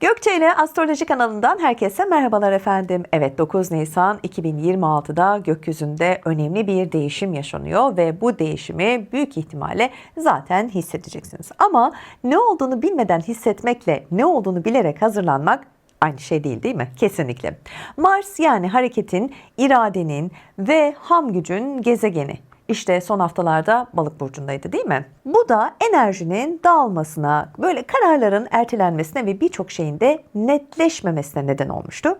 Gökçe ile Astroloji kanalından herkese merhabalar efendim. Evet, 9 Nisan 2026'da gökyüzünde önemli bir değişim yaşanıyor ve bu değişimi büyük ihtimalle zaten hissedeceksiniz. Ama ne olduğunu bilmeden hissetmekle ne olduğunu bilerek hazırlanmak aynı şey değil mi? Kesinlikle. Mars yani hareketin, iradenin ve ham gücün gezegeni. İşte son haftalarda Balık burcundaydı değil mi? Bu da enerjinin dağılmasına, böyle kararların ertelenmesine ve birçok şeyin de netleşmemesine neden olmuştu.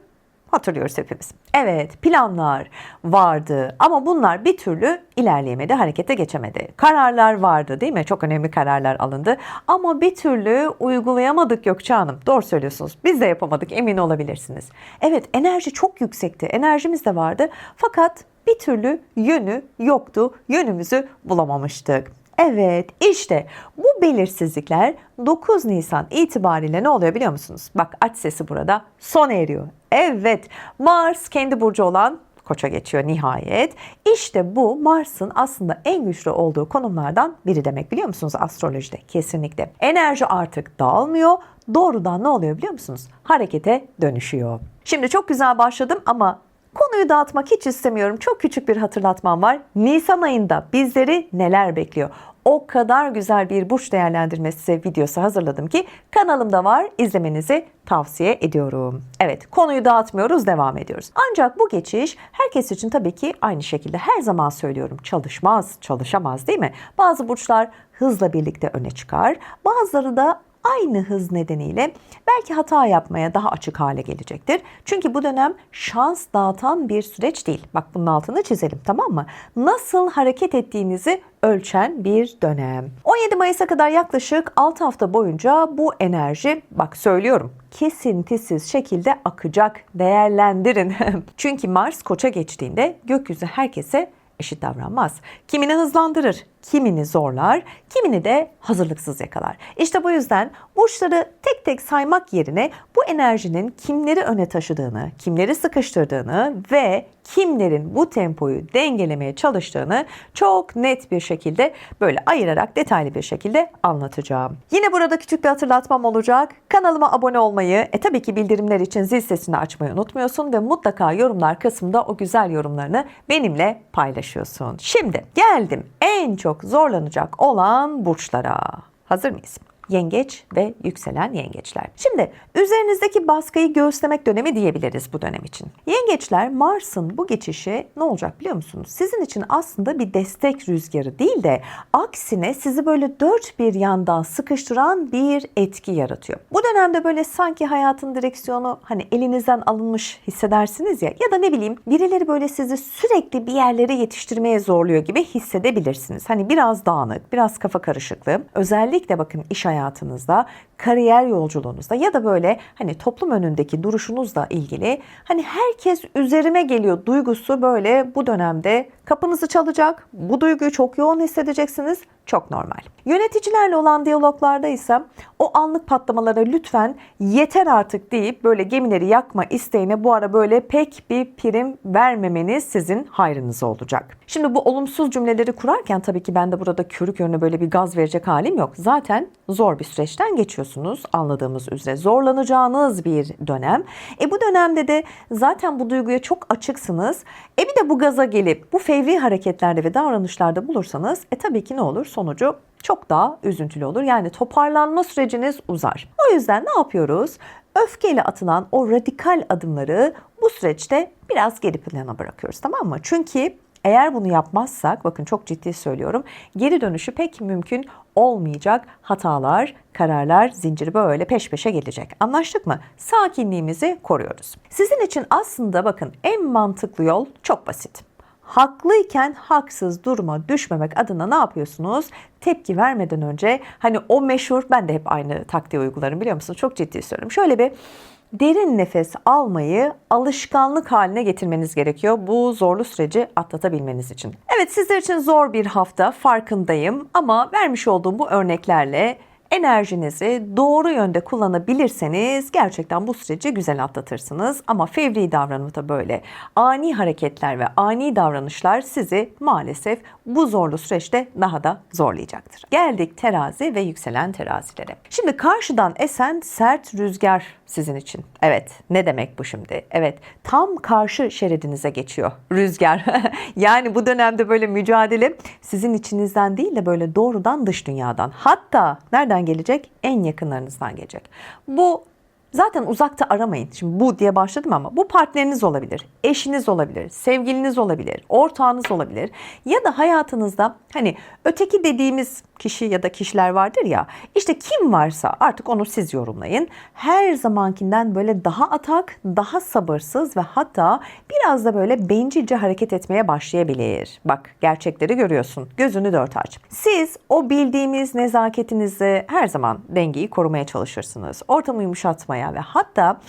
Hatırlıyoruz hepimiz. Evet, planlar vardı ama bunlar bir türlü ilerleyemedi, harekete geçemedi. Kararlar vardı değil mi? Çok önemli kararlar alındı ama bir türlü uygulayamadık Gökçe Hanım. Doğru söylüyorsunuz. Biz de yapamadık, emin olabilirsiniz. Evet, enerji çok yüksekti. Enerjimiz de vardı fakat bir türlü yönü yoktu. Yönümüzü bulamamıştık. Evet, işte bu belirsizlikler 9 Nisan itibariyle ne oluyor biliyor musunuz? Bak, aç sesi burada sona eriyor. Evet, Mars kendi burcu olan Koç'a geçiyor nihayet. İşte bu Mars'ın aslında en güçlü olduğu konumlardan biri demek, biliyor musunuz astrolojide? Kesinlikle. Enerji artık dağılmıyor. Doğrudan ne oluyor biliyor musunuz? Harekete dönüşüyor. Şimdi çok güzel başladım ama konuyu dağıtmak hiç istemiyorum. Çok küçük bir hatırlatmam var. Nisan ayında bizleri neler bekliyor? O kadar güzel bir burç değerlendirmesi videosu hazırladım ki kanalımda var. İzlemenizi tavsiye ediyorum. Evet, konuyu dağıtmıyoruz, devam ediyoruz. Ancak bu geçiş herkes için tabii ki aynı şekilde, her zaman söylüyorum, çalışamaz değil mi? Bazı burçlar hızla birlikte öne çıkar. Bazıları da aynı hız nedeniyle belki hata yapmaya daha açık hale gelecektir. Çünkü bu dönem şans dağıtan bir süreç değil. Bak, bunun altını çizelim, tamam mı? Nasıl hareket ettiğinizi ölçen bir dönem. 17 Mayıs'a kadar yaklaşık 6 hafta boyunca bu enerji, bak söylüyorum, kesintisiz şekilde akacak. Değerlendirin. Çünkü Mars Koç'a geçtiğinde gökyüzü herkese eşit davranmaz. Kimini hızlandırır, kimini zorlar, kimini de hazırlıksız yakalar. İşte bu yüzden burçları tek tek saymak yerine bu enerjinin kimleri öne taşıdığını, kimleri sıkıştırdığını ve kimlerin bu tempoyu dengelemeye çalıştığını çok net bir şekilde böyle ayırarak detaylı bir şekilde anlatacağım. Yine burada küçük bir hatırlatmam olacak. Kanalıma abone olmayı, tabii ki bildirimler için zil sesini açmayı unutmuyorsun ve mutlaka yorumlar kısmında o güzel yorumlarını benimle paylaşıyorsun. Şimdi geldim en çok zorlanacak olan burçlara. Hazır mıyız? Yengeç ve yükselen yengeçler. Şimdi üzerinizdeki baskıyı göğüslemek dönemi diyebiliriz bu dönem için. Yengeçler, Mars'ın bu geçişi ne olacak biliyor musunuz? Sizin için aslında bir destek rüzgarı değil de aksine sizi böyle dört bir yandan sıkıştıran bir etki yaratıyor. Bu dönemde böyle sanki hayatın direksiyonu hani elinizden alınmış hissedersiniz ya, ya da ne bileyim birileri böyle sizi sürekli bir yerlere yetiştirmeye zorluyor gibi hissedebilirsiniz. Hani biraz dağınık, biraz kafa karışıklığı. Özellikle bakın iş hayatınızda, kariyer yolculuğunuzda ya da böyle hani toplum önündeki duruşunuzla ilgili hani herkes üzerime geliyor duygusu böyle bu dönemde kapınızı çalacak. Bu duyguyu çok yoğun hissedeceksiniz. Çok normal. Yöneticilerle olan diyaloglarda ise o anlık patlamalara lütfen yeter artık deyip böyle gemileri yakma isteğine bu ara böyle pek bir prim vermemeniz sizin hayrınıza olacak. Şimdi bu olumsuz cümleleri kurarken tabii ki ben de burada körük körüne böyle bir gaz verecek halim yok. Zaten zor bir süreçten geçiyorsunuz, anladığımız üzere. Zorlanacağınız bir dönem. Bu dönemde de zaten bu duyguya çok açıksınız. Bir de bu gaza gelip bu fevri hareketlerde ve davranışlarda bulursanız tabii ki ne olur? Sonucu çok daha üzüntülü olur. Yani toparlanma süreciniz uzar. O yüzden ne yapıyoruz? Öfkeyle atılan o radikal adımları bu süreçte biraz geri plana bırakıyoruz, tamam mı? Çünkü eğer bunu yapmazsak, bakın çok ciddi söylüyorum, geri dönüşü pek mümkün olmayacak. Hatalar, kararlar zinciri böyle peş peşe gelecek. Anlaştık mı? Sakinliğimizi koruyoruz. Sizin için aslında bakın en mantıklı yol çok basit. Haklıyken haksız duruma düşmemek adına ne yapıyorsunuz? Tepki vermeden önce hani o meşhur, ben de hep aynı taktiği uygularım, biliyor musunuz? Çok ciddi söylüyorum. Şöyle bir derin nefes almayı alışkanlık haline getirmeniz gerekiyor bu zorlu süreci atlatabilmeniz için. Evet, sizler için zor bir hafta, farkındayım, ama vermiş olduğum bu örneklerle enerjinizi doğru yönde kullanabilirseniz gerçekten bu süreci güzel atlatırsınız. Ama fevri davranımı da böyle ani hareketler ve ani davranışlar sizi maalesef bu zorlu süreçte daha da zorlayacaktır. Geldik terazi ve yükselen terazilere. Şimdi karşıdan esen sert rüzgar sizin için. Evet, ne demek bu şimdi? Evet, tam karşı şeridinize geçiyor rüzgar. Yani bu dönemde böyle mücadele sizin içinizden değil de böyle doğrudan dış dünyadan. Hatta nereden gelecek? En yakınlarınızdan gelecek. Bu zaten uzakta aramayın. Şimdi bu diye başladım ama bu partneriniz olabilir, eşiniz olabilir, sevgiliniz olabilir, ortağınız olabilir. Ya da hayatınızda hani öteki dediğimiz kişi ya da kişiler vardır ya, işte kim varsa artık onu siz yorumlayın. Her zamankinden böyle daha atak, daha sabırsız ve hatta biraz da böyle bencilce hareket etmeye başlayabilir. Bak, gerçekleri görüyorsun. Gözünü dört aç. Siz o bildiğimiz nezaketinizi her zaman dengeyi korumaya çalışırsınız. Ortamı yumuşatmaya ve hatta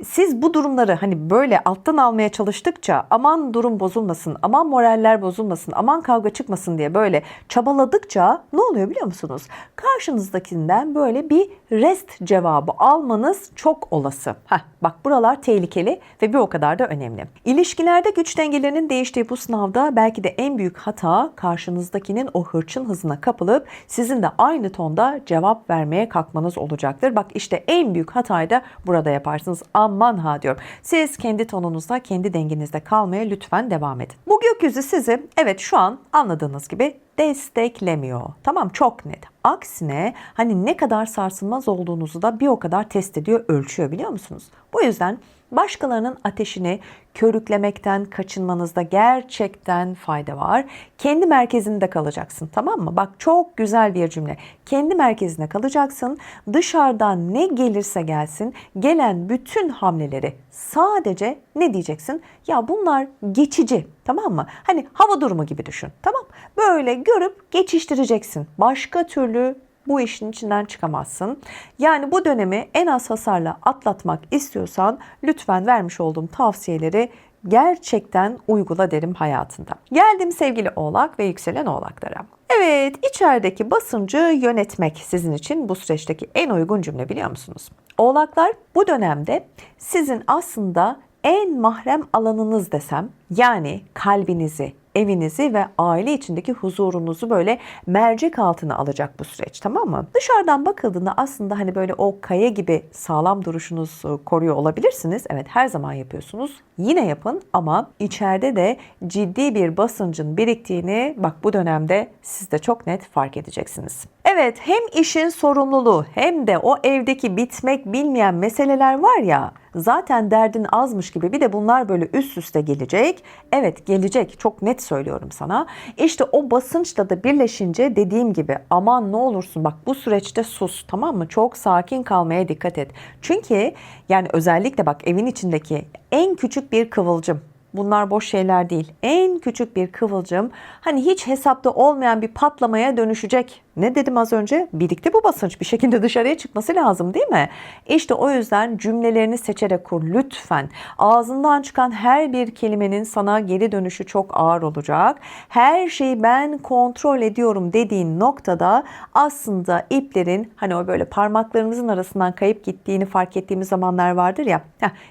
siz bu durumları hani böyle alttan almaya çalıştıkça aman durum bozulmasın, aman moraller bozulmasın, aman kavga çıkmasın diye böyle çabaladıkça ne oluyor biliyor musunuz? Karşınızdakinden böyle bir rest cevabı almanız çok olası. Bak, buralar tehlikeli ve bir o kadar da önemli. İlişkilerde güç dengelerinin değiştiği bu sınavda belki de en büyük hata karşınızdakinin o hırçın hızına kapılıp sizin de aynı tonda cevap vermeye kalkmanız olacaktır. Bak, işte en büyük hatayı da burada yaparsınız. Aman ha diyorum. Siz kendi tonunuzda, kendi dengenizde kalmaya lütfen devam edin. Bu gökyüzü sizi evet şu an anladığınız gibi desteklemiyor. Tamam, çok net. Aksine hani ne kadar sarsılmaz olduğunuzu da bir o kadar test ediyor, ölçüyor, biliyor musunuz? Bu yüzden başkalarının ateşini körüklemekten kaçınmanızda gerçekten fayda var. Kendi merkezinde kalacaksın, tamam mı? Bak, çok güzel bir cümle. Kendi merkezine kalacaksın. Dışarıdan ne gelirse gelsin, gelen bütün hamleleri sadece ne diyeceksin? Ya bunlar geçici, tamam mı? Hani hava durumu gibi düşün, tamam? Böyle görüp geçiştireceksin. Başka türlü bu işin içinden çıkamazsın. Yani bu dönemi en az hasarla atlatmak istiyorsan lütfen vermiş olduğum tavsiyeleri gerçekten uygula derim hayatında. Geldim sevgili Oğlak ve yükselen Oğlaklara. Evet, içerideki basıncı yönetmek sizin için bu süreçteki en uygun cümle, biliyor musunuz? Oğlaklar bu dönemde sizin aslında en mahrem alanınız desem, yani kalbinizi, evinizi ve aile içindeki huzurunuzu böyle mercek altına alacak bu süreç, tamam mı? Dışarıdan bakıldığında aslında hani böyle o kaya gibi sağlam duruşunuzu koruyor olabilirsiniz. Evet, her zaman yapıyorsunuz. Yine yapın ama içeride de ciddi bir basıncın biriktiğini bak bu dönemde siz de çok net fark edeceksiniz. Evet, hem işin sorumluluğu hem de o evdeki bitmek bilmeyen meseleler var ya, zaten derdin azmış gibi bir de bunlar böyle üst üste gelecek. Evet, gelecek, çok net söylüyorum sana. İşte o basınçla da birleşince dediğim gibi aman ne olursun bak bu süreçte sus, tamam mı? Çok sakin kalmaya dikkat et. Çünkü yani özellikle bak evin içindeki en küçük bir kıvılcım. Bunlar boş şeyler değil. En küçük bir kıvılcım hani hiç hesapta olmayan bir patlamaya dönüşecek. Ne dedim az önce? Birlikte bu basınç bir şekilde dışarıya çıkması lazım, değil mi? İşte o yüzden cümlelerini seçerek kur lütfen. Ağzından çıkan her bir kelimenin sana geri dönüşü çok ağır olacak. Her şeyi ben kontrol ediyorum dediğin noktada aslında iplerin hani o böyle parmaklarımızın arasından kayıp gittiğini fark ettiğimiz zamanlar vardır ya.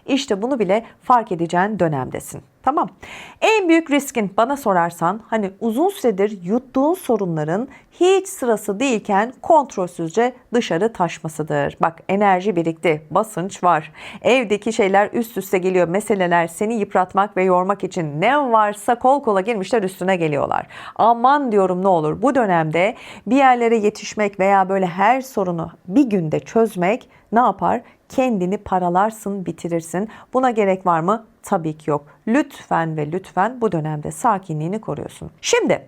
İşte bunu bile fark edeceğin dönemdesin. Tamam. En büyük riskin bana sorarsan hani uzun süredir yuttuğun sorunların hiç sırası değilken kontrolsüzce dışarı taşmasıdır. Bak, enerji birikti, basınç var. Evdeki şeyler üst üste geliyor. Meseleler seni yıpratmak ve yormak için ne varsa kol kola girmişler üstüne geliyorlar. Aman diyorum, ne olur bu dönemde bir yerlere yetişmek veya böyle her sorunu bir günde çözmek ne yapar? Kendini paralarsın, bitirirsin. Buna gerek var mı? Tabii ki yok. Lütfen ve lütfen bu dönemde sakinliğini koruyorsun. Şimdi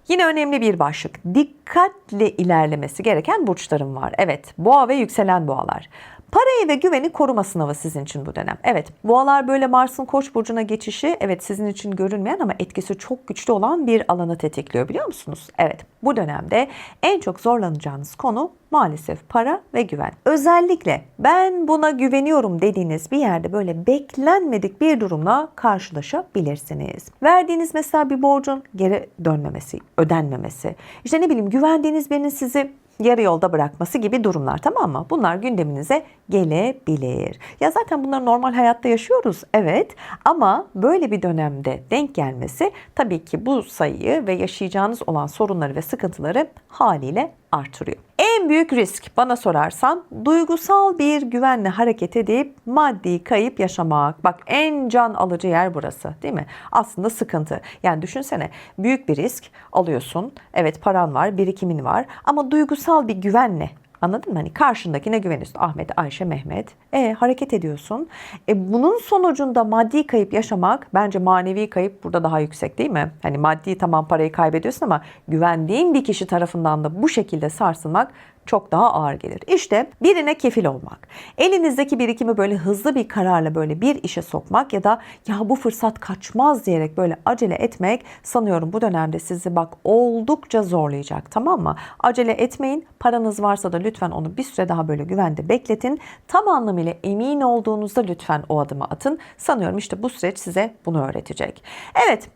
yine önemli bir başlık. Dikkatle ilerlemesi gereken burçlarım var. Evet, boğa ve yükselen boğalar. Parayı ve güveni koruma sınavı sizin için bu dönem. Evet, boğalar böyle Mars'ın Koç burcuna geçişi evet sizin için görünmeyen ama etkisi çok güçlü olan bir alanı tetikliyor, biliyor musunuz? Evet, bu dönemde en çok zorlanacağınız konu maalesef para ve güven. Özellikle ben buna güveniyorum dediğiniz bir yerde böyle beklenmedik bir durumla karşılaşabilirsiniz. Verdiğiniz mesela bir borcun geri dönmemesi, ödenmemesi, işte ne bileyim güvendiğiniz birinin sizi yarı yolda bırakması gibi durumlar, tamam mı? Bunlar gündeminize gelebilir. Ya zaten bunları normal hayatta yaşıyoruz, evet, ama böyle bir dönemde denk gelmesi tabii ki bu sayıyı ve yaşayacağınız olan sorunları ve sıkıntıları haliyle artırıyor. En büyük risk bana sorarsan duygusal bir güvenle hareket edip maddi kayıp yaşamak. Bak en can alıcı yer burası, değil mi? Aslında sıkıntı. Yani düşünsene, büyük bir risk alıyorsun. Evet, paran var, birikimin var ama duygusal bir güvenle, anladın mı? Hani karşındakine güveniyorsun. Ahmet, Ayşe, Mehmet. Hareket ediyorsun. Bunun sonucunda maddi kayıp yaşamak, bence manevi kayıp burada daha yüksek, değil mi? Hani maddi, tamam, parayı kaybediyorsun ama güvendiğin bir kişi tarafından da bu şekilde sarsılmak çok daha ağır gelir. İşte birine kefil olmak, elinizdeki birikimi böyle hızlı bir kararla böyle bir işe sokmak ya da ya bu fırsat kaçmaz diyerek böyle acele etmek, sanıyorum bu dönemde sizi bak oldukça zorlayacak, tamam mı? Acele etmeyin. Paranız varsa da lütfen onu bir süre daha böyle güvende bekletin. Tam anlamıyla emin olduğunuzda lütfen o adımı atın. Sanıyorum işte bu süreç size bunu öğretecek. Evet.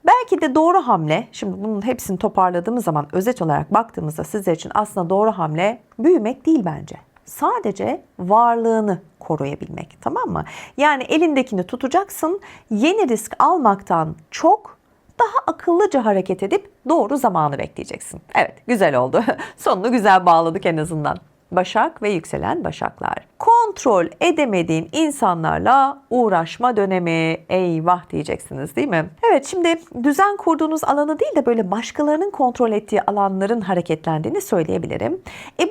Belki de doğru hamle, şimdi bunun hepsini toparladığımız zaman özet olarak baktığımızda sizler için aslında doğru hamle büyümek değil bence. Sadece varlığını koruyabilmek, tamam mı? Yani elindekini tutacaksın, yeni risk almaktan çok daha akıllıca hareket edip doğru zamanı bekleyeceksin. Evet, güzel oldu. Sonunu güzel bağladık en azından. Başak ve yükselen Başaklar. Kontrol edemediğin insanlarla uğraşma dönemi. Eyvah diyeceksiniz, değil mi? Evet, şimdi düzen kurduğunuz alanı değil de böyle başkalarının kontrol ettiği alanların hareketlendiğini söyleyebilirim.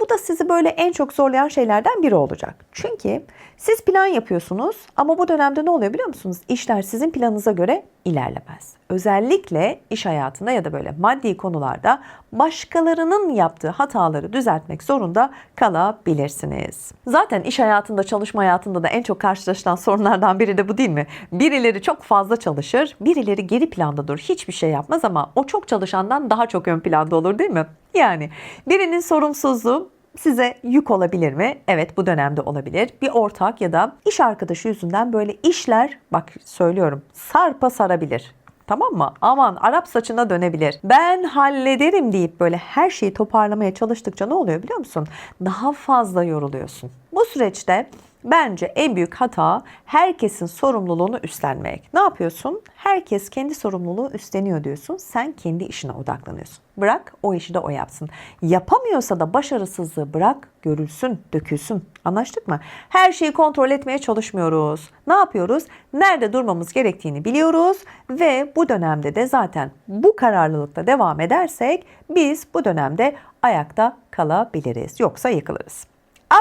Bu da sizi böyle en çok zorlayan şeylerden biri olacak. Çünkü siz plan yapıyorsunuz ama bu dönemde ne oluyor biliyor musunuz? İşler sizin planınıza göre ilerlemez. Özellikle iş hayatında ya da böyle maddi konularda başkalarının yaptığı hataları düzeltmek zorunda kalabilirsiniz. Zaten iş hayatında, çalışma hayatında da en çok karşılaşılan sorunlardan biri de bu, değil mi? Birileri çok fazla çalışır, birileri geri planda durur, hiçbir şey yapmaz ama o çok çalışandan daha çok ön planda olur, değil mi? Yani birinin sorumsuzluğu size yük olabilir mi? Evet, bu dönemde olabilir. Bir ortak ya da iş arkadaşı yüzünden böyle işler, bak söylüyorum, sarpa sarabilir. Tamam mı? Aman Arap saçına dönebilir. Ben hallederim deyip böyle her şeyi toparlamaya çalıştıkça ne oluyor biliyor musun? Daha fazla yoruluyorsun. Bu süreçte bence en büyük hata herkesin sorumluluğunu üstlenmek. Ne yapıyorsun? Herkes kendi sorumluluğu üstleniyor diyorsun. Sen kendi işine odaklanıyorsun. Bırak o işi de o yapsın. Yapamıyorsa da başarısızlığı bırak, görülsün, dökülsün. Anlaştık mı? Her şeyi kontrol etmeye çalışmıyoruz. Ne yapıyoruz? Nerede durmamız gerektiğini biliyoruz ve bu dönemde de zaten bu kararlılıkla devam edersek biz bu dönemde ayakta kalabiliriz. Yoksa yıkılırız.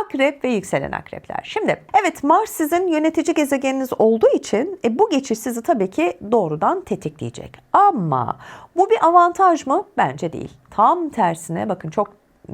Akrep ve yükselen akrepler. Şimdi evet, Mars sizin yönetici gezegeniniz olduğu için bu geçiş sizi tabii ki doğrudan tetikleyecek. Ama bu bir avantaj mı? Bence değil. Tam tersine, bakın çok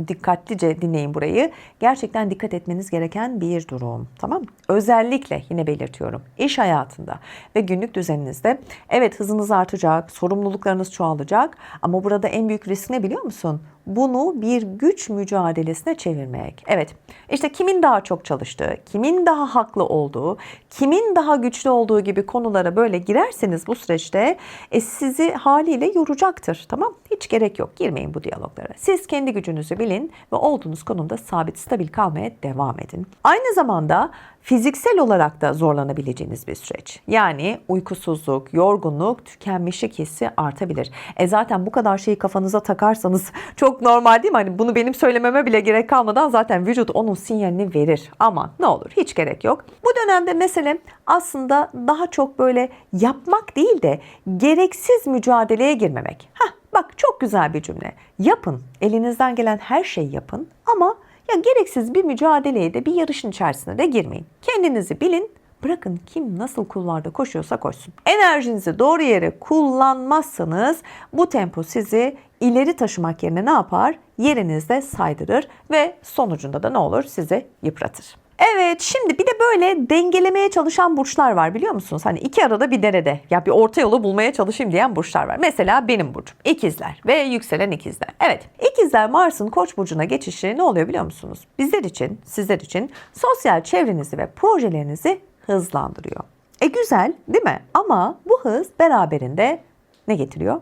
dikkatlice dinleyin burayı. Gerçekten dikkat etmeniz gereken bir durum. Tamam mı? Özellikle yine belirtiyorum, iş hayatında ve günlük düzeninizde evet hızınız artacak, sorumluluklarınız çoğalacak ama burada en büyük risk ne biliyor musun? Bunu bir güç mücadelesine çevirmek. Evet, işte kimin daha çok çalıştığı, kimin daha haklı olduğu, kimin daha güçlü olduğu gibi konulara böyle girerseniz bu süreçte sizi haliyle yoracaktır. Tamam? Hiç gerek yok. Girmeyin bu diyaloglara. Siz kendi gücünüzü bilin ve olduğunuz konumda sabit, stabil kalmaya devam edin. Aynı zamanda fiziksel olarak da zorlanabileceğiniz bir süreç. Yani uykusuzluk, yorgunluk, tükenmişlik hissi artabilir. Zaten bu kadar şeyi kafanıza takarsanız çok normal, değil mi? Hani bunu benim söylememe bile gerek kalmadan zaten vücut onun sinyalini verir. Ama ne olur, hiç gerek yok. Bu dönemde mesele aslında daha çok böyle yapmak değil de gereksiz mücadeleye girmemek. Bak çok güzel bir cümle. Yapın, elinizden gelen her şeyi yapın ama ya gereksiz bir mücadeleye de, bir yarışın içerisine de girmeyin. Kendinizi bilin, bırakın kim nasıl kulvarda koşuyorsa koşsun. Enerjinizi doğru yere kullanmazsanız bu tempo sizi ileri taşımak yerine ne yapar? Yerinizde saydırır ve sonucunda da ne olur? Sizi yıpratır. Evet, şimdi bir de böyle dengelemeye çalışan burçlar var, biliyor musunuz? Hani iki arada bir derede, ya bir orta yolu bulmaya çalışayım diyen burçlar var. Mesela benim burcum İkizler ve yükselen İkizler. Evet, İkizler Mars'ın Koç burcuna geçişi ne oluyor biliyor musunuz? Bizler için, sizler için sosyal çevrenizi ve projelerinizi hızlandırıyor. Güzel, değil mi? Ama bu hız beraberinde ne getiriyor?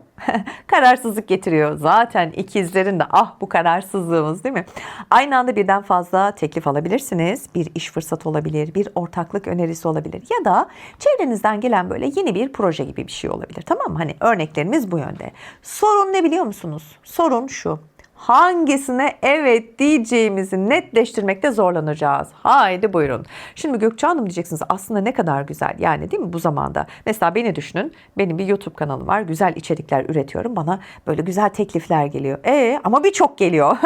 Kararsızlık getiriyor. Zaten ikizlerin de bu kararsızlığımız, değil mi? Aynı anda birden fazla teklif alabilirsiniz. Bir iş fırsatı olabilir, bir ortaklık önerisi olabilir ya da çevrenizden gelen böyle yeni bir proje gibi bir şey olabilir. Tamam mı? Hani örneklerimiz bu yönde. Sorun ne biliyor musunuz? Sorun şu: hangisine evet diyeceğimizi netleştirmekte zorlanacağız. Haydi buyurun. Şimdi Gökçe Hanım diyeceksiniz, aslında ne kadar güzel yani, değil mi bu zamanda? Mesela beni düşünün, benim bir YouTube kanalım var, güzel içerikler üretiyorum, bana böyle güzel teklifler geliyor. Ama birçok geliyor.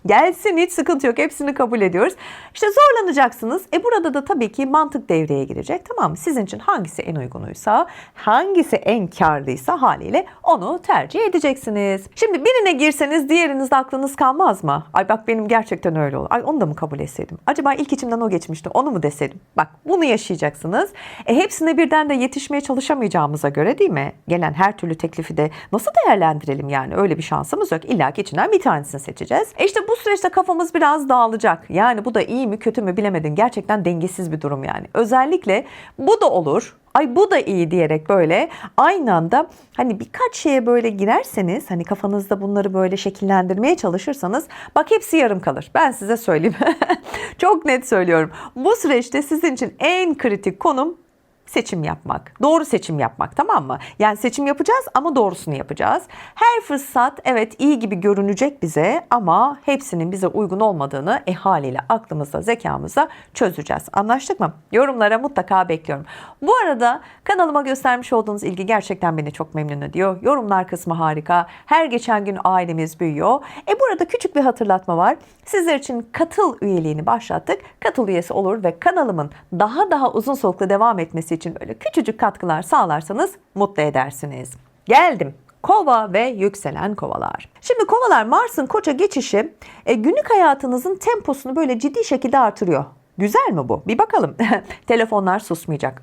Gelsin, hiç sıkıntı yok, hepsini kabul ediyoruz. İşte zorlanacaksınız. Burada da tabii ki mantık devreye girecek, tamam mı? Sizin için hangisi en uygunuysa, hangisi en karlıysa haliyle onu tercih edeceksiniz. Şimdi birine girseniz diğerinizde aklınız kalmaz mı? Ay bak benim gerçekten öyle olur. Ay onu da mı kabul etseydim? Acaba ilk içimden o geçmişti, onu mu deseydim? Bak bunu yaşayacaksınız. Hepsine birden de yetişmeye çalışamayacağımıza göre, değil mi? Gelen her türlü teklifi de nasıl değerlendirelim yani? Öyle bir şansımız yok. İlla ki içinden bir tanesini seçeceğiz. İşte bu süreçte kafamız biraz dağılacak. Yani bu da iyi mi kötü mü bilemedin. Gerçekten dengesiz bir durum yani. Özellikle bu da olur. Ay bu da iyi diyerek böyle aynı anda hani birkaç şeye böyle girerseniz, hani kafanızda bunları böyle şekillendirmeye çalışırsanız bak hepsi yarım kalır. Ben size söyleyeyim. Çok net söylüyorum. Bu süreçte sizin için en kritik konum seçim yapmak. Doğru seçim yapmak, tamam mı? Yani seçim yapacağız ama doğrusunu yapacağız. Her fırsat evet iyi gibi görünecek bize ama hepsinin bize uygun olmadığını haliyle aklımızda, zekamızda çözeceğiz. Anlaştık mı? Yorumlara mutlaka bekliyorum. Bu arada kanalıma göstermiş olduğunuz ilgi gerçekten beni çok memnun ediyor. Yorumlar kısmı harika. Her geçen gün ailemiz büyüyor. Burada küçük bir hatırlatma var. Sizler için katıl üyeliğini başlattık. Katıl üyesi olur ve kanalımın daha uzun soluklu devam etmesi için böyle küçücük katkılar sağlarsanız mutlu edersiniz. Geldim. Kova ve yükselen kovalar. Şimdi kovalar, Mars'ın Koç'a geçişi günlük hayatınızın temposunu böyle ciddi şekilde artırıyor. Güzel mi bu? Bir bakalım. Telefonlar susmayacak.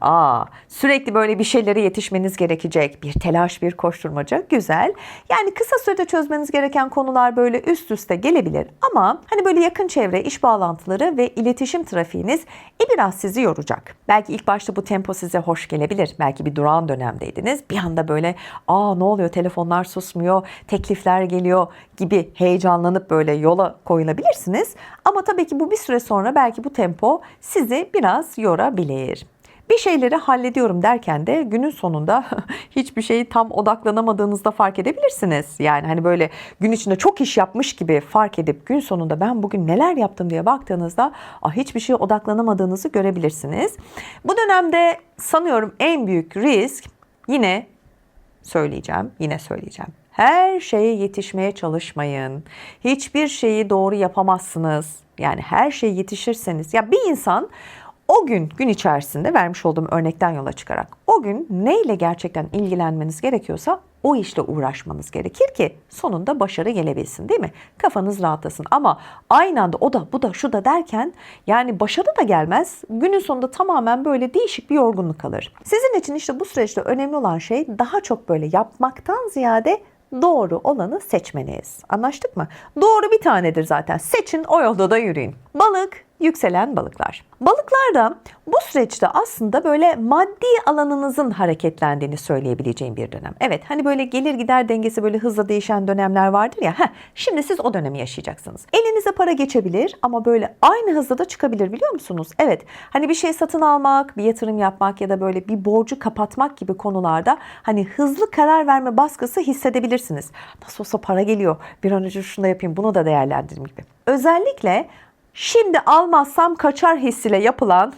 Sürekli böyle bir şeylere yetişmeniz gerekecek. Bir telaş, bir koşturmaca. Güzel. Yani kısa sürede çözmeniz gereken konular böyle üst üste gelebilir. Ama hani böyle yakın çevre, iş bağlantıları ve iletişim trafiğiniz biraz sizi yoracak. Belki ilk başta bu tempo size hoş gelebilir. Belki bir durağan dönemdeydiniz. Bir anda böyle ne oluyor, telefonlar susmuyor, teklifler geliyor gibi heyecanlanıp böyle yola koyulabilirsiniz. Ama tabii ki bu bir süre sonra belki bu tempo sizi biraz yorabilir. Bir şeyleri hallediyorum derken de günün sonunda hiçbir şeyi tam odaklanamadığınızda fark edebilirsiniz. Yani hani böyle gün içinde çok iş yapmış gibi fark edip gün sonunda ben bugün neler yaptım diye baktığınızda hiçbir şeye odaklanamadığınızı görebilirsiniz. Bu dönemde sanıyorum en büyük risk, yine söyleyeceğim. Her şeye yetişmeye çalışmayın. Hiçbir şeyi doğru yapamazsınız. Yani her şeye yetişirseniz, ya bir insan o gün içerisinde vermiş olduğum örnekten yola çıkarak o gün neyle gerçekten ilgilenmeniz gerekiyorsa o işle uğraşmanız gerekir ki sonunda başarı gelebilsin, değil mi? Kafanız rahatlasın ama aynı anda o da bu da şu da derken yani başarı da gelmez. Günün sonunda tamamen böyle değişik bir yorgunluk kalır. Sizin için işte bu süreçte önemli olan şey daha çok böyle yapmaktan ziyade doğru olanı seçmeniz. Anlaştık mı? Doğru bir tanedir zaten. Seçin, o yolda da yürüyün. Balık, yükselen balıklar. Balıklar da bu süreçte aslında böyle maddi alanınızın hareketlendiğini söyleyebileceğim bir dönem. Evet, hani böyle gelir gider dengesi böyle hızla değişen dönemler vardır ya. Şimdi siz o dönemi yaşayacaksınız. Elinize para geçebilir ama böyle aynı hızda da çıkabilir, biliyor musunuz? Evet, hani bir şey satın almak, bir yatırım yapmak ya da böyle bir borcu kapatmak gibi konularda hani hızlı karar verme baskısı hissedebilirsiniz. Nasıl olsa para geliyor, bir an önce şunu da yapayım, bunu da değerlendireyim gibi. Özellikle şimdi almazsam kaçar hissiyle yapılan,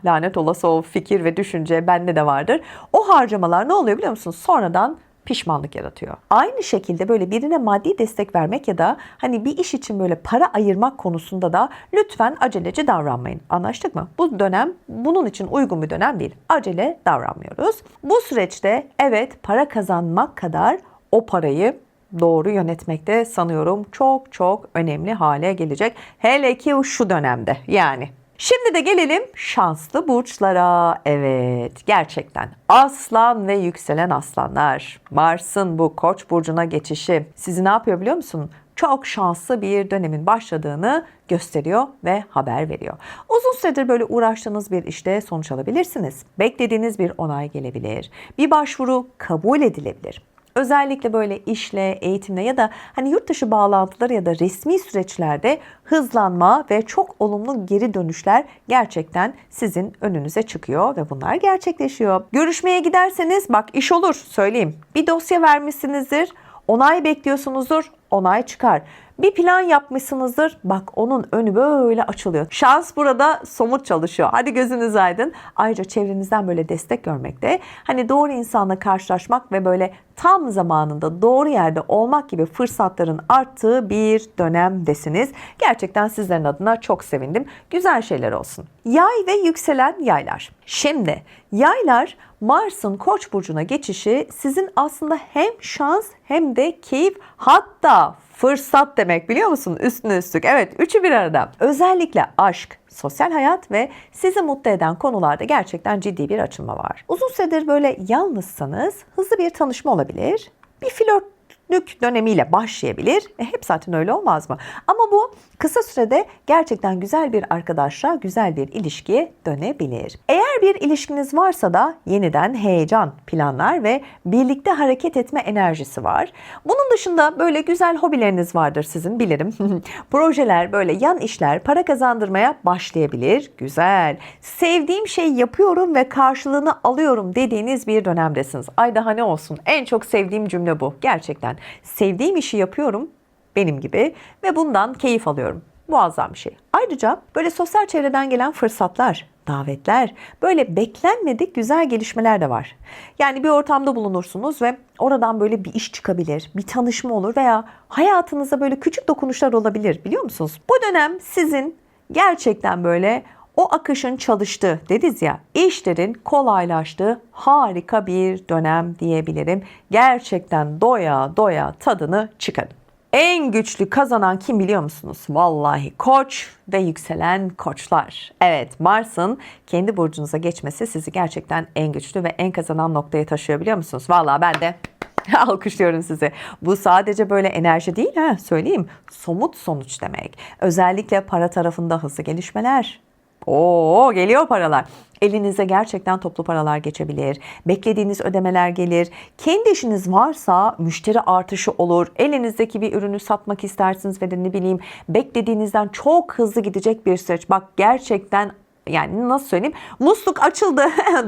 lanet olası o fikir ve düşünce bende de vardır. O harcamalar ne oluyor biliyor musunuz? Sonradan pişmanlık yaratıyor. Aynı şekilde böyle birine maddi destek vermek ya da hani bir iş için böyle para ayırmak konusunda da lütfen aceleci davranmayın. Anlaştık mı? Bu dönem bunun için uygun bir dönem değil. Acele davranmıyoruz. Bu süreçte evet, para kazanmak kadar o parayı doğru yönetmekte sanıyorum çok önemli hale gelecek. Hele ki şu dönemde yani. Şimdi de gelelim şanslı burçlara. Evet, gerçekten Aslan ve yükselen aslanlar. Mars'ın bu Koç burcuna geçişi sizi ne yapıyor biliyor musun? Çok şanslı bir dönemin başladığını gösteriyor ve haber veriyor. Uzun süredir böyle uğraştığınız bir işte sonuç alabilirsiniz. Beklediğiniz bir onay gelebilir. Bir başvuru kabul edilebilir. Özellikle böyle işle, eğitimle ya da hani yurt dışı bağlantıları ya da resmi süreçlerde hızlanma ve çok olumlu geri dönüşler gerçekten sizin önünüze çıkıyor ve bunlar gerçekleşiyor. Görüşmeye giderseniz bak iş olur, söyleyeyim. Bir dosya vermişsinizdir, onay bekliyorsunuzdur, onay çıkar. Bir plan yapmışsınızdır, bak onun önü böyle açılıyor. Şans burada somut çalışıyor. Hadi gözünüz aydın. Ayrıca çevrenizden böyle destek görmekte, hani doğru insanla karşılaşmak ve böyle tam zamanında doğru yerde olmak gibi fırsatların arttığı bir dönemdesiniz. Gerçekten sizlerin adına çok sevindim. Güzel şeyler olsun. Yay ve yükselen yaylar. Şimdi yaylar, Mars'ın Koç burcuna geçişi sizin aslında hem şans hem de keyif, hatta fırsat demek, biliyor musun? Üstüne üstlük. Evet, üçü bir arada. Özellikle aşk, sosyal hayat ve sizi mutlu eden konularda gerçekten ciddi bir açılma var. Uzun süredir böyle yalnızsanız hızlı bir tanışma olabilir. Bir flörtlük dönemiyle başlayabilir. Hep zaten öyle olmaz mı? Ama bu kısa sürede gerçekten güzel bir arkadaşla güzel bir ilişkiye dönebilir. Eğer bir ilişkiniz varsa da yeniden heyecan, planlar ve birlikte hareket etme enerjisi var. Bunun dışında böyle güzel hobileriniz vardır sizin, bilirim. Projeler, böyle yan işler para kazandırmaya başlayabilir. Güzel. Sevdiğim şeyi yapıyorum ve karşılığını alıyorum dediğiniz bir dönemdesiniz. Ay daha ne olsun. En çok sevdiğim cümle bu. Gerçekten. Sevdiğim işi yapıyorum, benim gibi, ve bundan keyif alıyorum. Muazzam bir şey. Ayrıca böyle sosyal çevreden gelen fırsatlar, davetler, böyle beklenmedik güzel gelişmeler de var. Yani bir ortamda bulunursunuz ve oradan böyle bir iş çıkabilir, bir tanışma olur veya hayatınızda böyle küçük dokunuşlar olabilir, biliyor musunuz? Bu dönem sizin gerçekten böyle o akışın çalıştığı, dediniz ya, işlerin kolaylaştığı harika bir dönem diyebilirim. Gerçekten doya doya tadını çıkarın. En güçlü kazanan kim biliyor musunuz? Vallahi Koç ve yükselen Koçlar. Evet, Mars'ın kendi burcunuza geçmesi sizi gerçekten en güçlü ve en kazanan noktaya taşıyor, biliyor musunuz? Vallahi ben de alkışlıyorum sizi. Bu sadece böyle enerji değil, söyleyeyim. Somut sonuç demek. Özellikle para tarafında hızlı gelişmeler. Oo, geliyor paralar. Elinize gerçekten toplu paralar geçebilir. Beklediğiniz ödemeler gelir. Kendi işiniz varsa müşteri artışı olur. Elinizdeki bir ürünü satmak istersiniz ve de ne bileyim, beklediğinizden çok hızlı gidecek bir süreç. Bak gerçekten, yani nasıl söyleyeyim, musluk açıldı,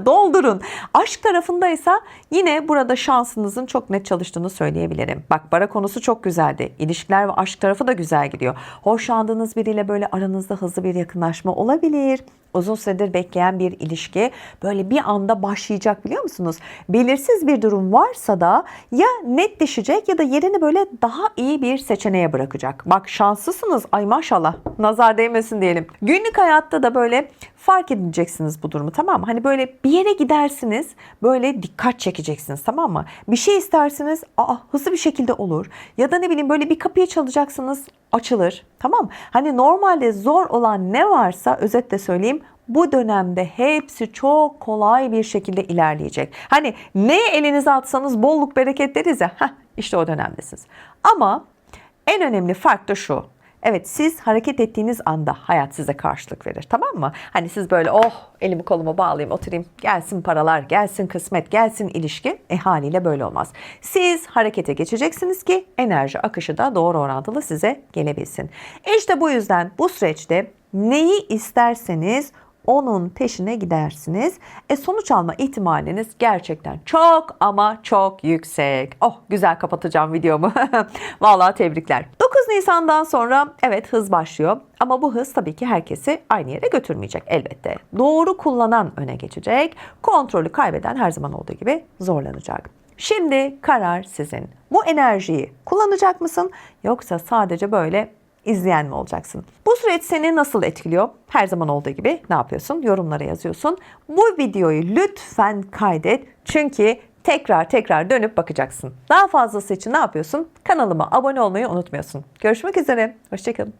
doldurun. Aşk tarafındaysa yine burada şansınızın çok net çalıştığını söyleyebilirim. Bak, para konusu çok güzeldi. İlişkiler ve aşk tarafı da güzel gidiyor. Hoşlandığınız biriyle böyle aranızda hızlı bir yakınlaşma olabilir. Uzun süredir bekleyen bir ilişki böyle bir anda başlayacak, biliyor musunuz? Belirsiz bir durum varsa da ya netleşecek ya da yerini böyle daha iyi bir seçeneğe bırakacak. Bak şanslısınız. Ay maşallah. Nazar değmesin diyelim. Günlük hayatta da böyle fark edeceksiniz bu durumu, tamam mı? Hani böyle bir yere gidersiniz, böyle dikkat çekeceksiniz, tamam mı? Bir şey istersiniz, hızlı bir şekilde olur. Ya da ne bileyim, böyle bir kapıyı çalacaksınız, açılır, tamam mı? Hani normalde zor olan ne varsa, özetle söyleyeyim, bu dönemde hepsi çok kolay bir şekilde ilerleyecek. Hani neye elinize atsanız bolluk bereket deriz ya, işte o dönemdesiniz. Ama en önemli fark da şu. Evet, siz hareket ettiğiniz anda hayat size karşılık verir, tamam mı? Hani siz böyle elimi kolumu bağlayayım oturayım, gelsin paralar, gelsin kısmet, gelsin ilişki. Haliyle böyle olmaz. Siz harekete geçeceksiniz ki enerji akışı da doğru orantılı size gelebilsin. İşte bu yüzden bu süreçte neyi isterseniz onun peşine gidersiniz. Sonuç alma ihtimaliniz gerçekten çok ama çok yüksek. Güzel kapatacağım videomu. Vallahi tebrikler. 9 Nisan'dan sonra evet, hız başlıyor. Ama bu hız tabii ki herkesi aynı yere götürmeyecek elbette. Doğru kullanan öne geçecek. Kontrolü kaybeden her zaman olduğu gibi zorlanacak. Şimdi karar sizin. Bu enerjiyi kullanacak mısın? Yoksa sadece böyle İzleyen mi olacaksın? Bu süreç seni nasıl etkiliyor? Her zaman olduğu gibi ne yapıyorsun? Yorumlara yazıyorsun. Bu videoyu lütfen kaydet. Çünkü tekrar dönüp bakacaksın. Daha fazlası için ne yapıyorsun? Kanalıma abone olmayı unutmuyorsun. Görüşmek üzere. Hoşçakalın.